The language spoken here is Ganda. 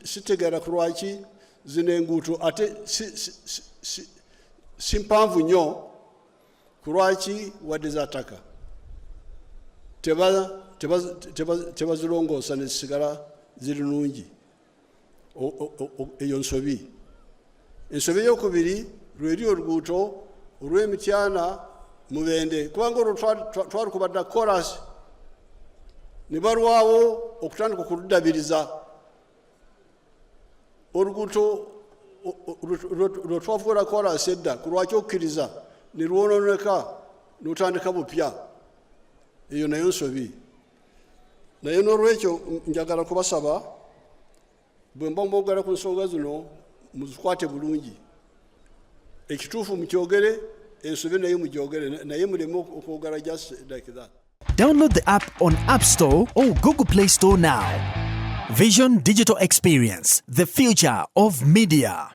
Sitegera ku lwaki zino enguudo ate si mpanvu nnyo ku lwaki wadde zattaka tebazirongoosa ne zisigala ziri nnungi. Eyo nsobi. Ensobi ey'okubiri lweri oluguudo olw'Emityana Mubende, kubanga olwo twalukubadde korasi ne balwawo okutandika okuludabiriza. Oluguudo lwe twafuula korasi edda ku lwaki okkiriza ne lwonooneka n'otandika bupya. Eyo nayo nsobi. Naye n'olwekyo njagala kubasaba bwe mba mwogera ku nsonga zino muzikwate bulungi. Ekituufu mukyogere, ensobi naye mugyogere, naye muleme okwogera just like that. Download the app on App Store or Google Play Store now. Vision Digital Experience, the future of media.